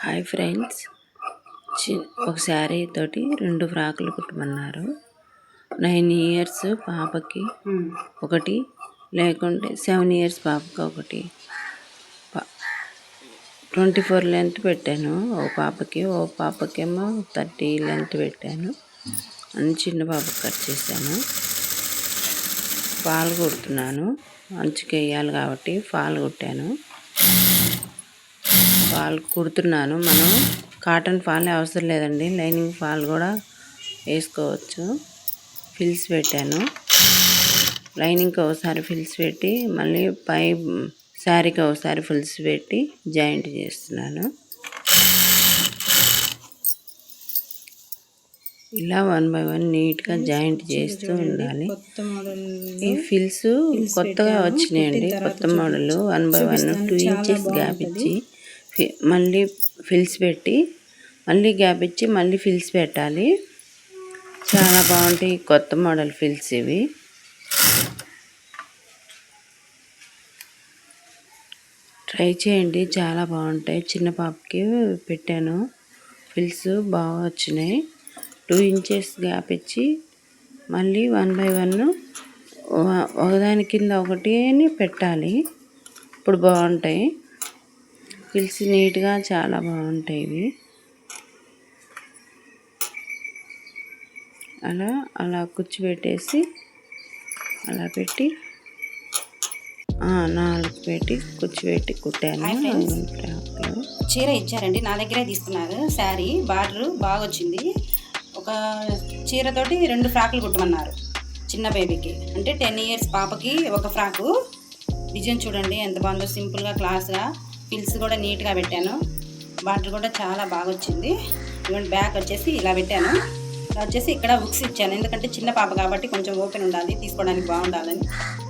Hi friends, ఒక శారీ తోటి 2 ఫ్రాకులు కుట్టమన్నారు. 9 years పాపకి ఒకటి, లేకుంటే 7 ఇయర్స్ పాపకి ఒకటి. 24 లెంత్ పెట్టాను ఓ పాపకేమో 30 లెంత్ పెట్టాను. అన్ని చిన్న పాపకి కట్ చేశాను. ఫాల్ కుడుతున్నాను, అంచుకి వేయాలి కాబట్టి ఫాల్ కుట్టాను. ఫాల్ కుడుతున్నాను. మనం కాటన్ ఫాల్ అవసరం లేదండి, లైనింగ్ ఫాల్ కూడా వేసుకోవచ్చు. ఫిల్స్ పెట్టాను. లైనింగ్కి ఒకసారి ఫిల్స్ పెట్టి మళ్ళీ పై శారీకి ఒకసారి ఫిల్స్ పెట్టి జాయింట్ చేస్తున్నాను. ఇలా 1 by 1 నీట్గా జాయింట్ చేస్తూ ఉండాలి. ఈ ఫిల్స్ కొత్తగా వచ్చినాయండి, కొత్త మోడల్. 1 by 1 2 ఇంచెస్ గ్యాప్ ఇచ్చి మళ్ళీ ఫిల్స్ పెట్టి మళ్ళీ గ్యాప్ ఇచ్చి మళ్ళీ ఫిల్స్ పెట్టాలి. చాలా బాగుంటాయి కొత్త మోడల్ ఫిల్స్ ఇవి. ట్రై చేయండి, చాలా బాగుంటాయి. చిన్న పాపకి పెట్టాను, ఫిల్స్ బాగా వచ్చినాయి. 2 ఇంచెస్ గ్యాప్ ఇచ్చి మళ్ళీ 1 by 1 ఒకదాని కింద ఒకటి అని పెట్టాలి. ఇప్పుడు బాగుంటాయి ఫిల్స్, నీట్గా చాలా బాగుంటాయి ఇవి. అలా కూర్చోబెట్టేసి అలా పెట్టి 4 పెట్టి కూర్చోబెట్టి కుట్టాను. చీర ఇచ్చారండి, నా దగ్గరే తీసుకున్నారు. శారీ బార్డర్ బాగా వచ్చింది. ఒక చీరతోటి 2 ఫ్రాకులు కుట్టమన్నారు చిన్న బేబీకి. అంటే 10 ఇయర్స్ పాపకి ఒక ఫ్రాకు. డిజైన్ చూడండి ఎంత బాగుందో, సింపుల్గా క్లాస్గా. ఫిల్స్ కూడా నీట్గా పెట్టాను. బార్డర్ కూడా చాలా బాగా వచ్చింది. ఇవ్వండి, బ్యాక్ వచ్చేసి ఇలా పెట్టాను. ఇలా వచ్చేసి ఇక్కడ బుక్స్ ఇచ్చాను, ఎందుకంటే చిన్న పాప కాబట్టి కొంచెం ఓపెన్ ఉండాలి, తీసుకోవడానికి బాగుండాలని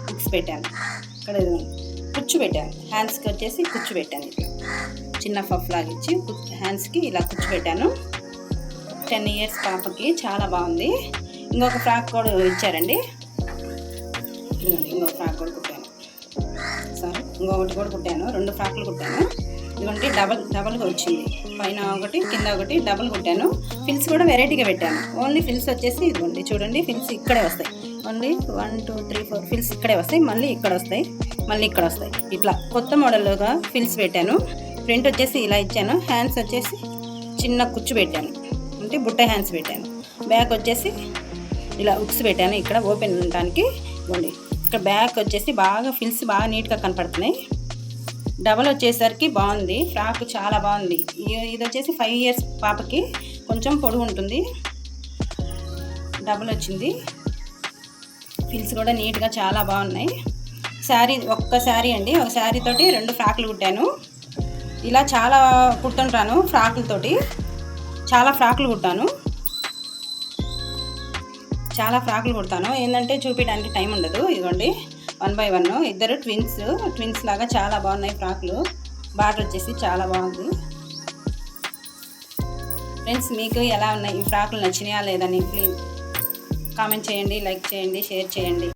బుక్స్ పెట్టాను. ఇక్కడ కుచ్చు పెట్టాను. హ్యాండ్స్కి వచ్చేసి కుచ్చు పెట్టాను. ఇట్లా చిన్న పఫ్ లాగా ఇచ్చి హ్యాండ్స్కి ఇలా కుచ్చు పెట్టాను. 10 ఇయర్స్ పాపకి చాలా బాగుంది. ఇంకొక ఫ్రాక్ కూడా ఇచ్చారండి. ఇంకొక ఫ్రాక్ కూడా కుట్టాను. ఇంకొకటి కూడా కుట్టాను. 2 ఫ్రాక్లు కుట్టాను. ఇదిగోండి, డబల్గా వచ్చింది. పైన ఒకటి కింద ఒకటి డబల్ కుట్టాను. ఫిల్స్ కూడా వెరైటీగా పెట్టాను. ఓన్లీ ఫిల్స్ వచ్చేసి ఇదిగోండి చూడండి, ఫిల్స్ ఇక్కడే వస్తాయి. ఓన్లీ 1 2 3 4 ఫిల్స్ ఇక్కడే వస్తాయి, మళ్ళీ ఇక్కడ వస్తాయి, మళ్ళీ ఇక్కడ వస్తాయి. ఇట్లా కొత్త మోడల్గా ఫిల్స్ పెట్టాను. ఫ్రంట్ వచ్చేసి ఇలా ఇచ్చాను. హ్యాండ్స్ వచ్చేసి చిన్న కుచ్చు పెట్టాను, అంటే బుట్ట హ్యాండ్స్ పెట్టాను. బ్యాక్ వచ్చేసి ఇలా ఉక్స్ పెట్టాను, ఇక్కడ ఓపెన్ ఉండడానికి. ఇవ్వండి, ఇక్కడ బ్యాక్ వచ్చేసి బాగా ఫిల్స్ బాగా నీట్గా కనపడుతున్నాయి. డబల్ వచ్చేసరికి బాగుంది, ఫ్రాక్ చాలా బాగుంది. ఇది వచ్చేసి 5 ఇయర్స్ పాపకి కొంచెం పొడుగు ఉంటుంది. డబల్ వచ్చింది. ఫిల్స్ కూడా నీట్గా చాలా బాగున్నాయి. శారీ ఒక్క శారీ అండి, ఒక శారీ తోటి 2 ఫ్రాకులు కుట్టాను. ఇలా చాలా కుడుతుంటాను ఫ్రాకులతోటి, చాలా ఫ్రాకులు కుట్టాను. ఏంటంటే చూపించడానికి టైం ఉండదు. ఇదిగోండి 1 by 1 ఇద్దరు ట్విన్స్ లాగా చాలా బాగున్నాయి ఫ్రాకులు. బార్డర్ వచ్చేసి చాలా బాగుంది. ఫ్రెండ్స్, మీకు ఎలా ఉన్నాయి ఈ ఫ్రాకులు, నచ్చినాయా లేదని ప్లీజ్ కామెంట్ చేయండి, లైక్ చేయండి, షేర్ చేయండి.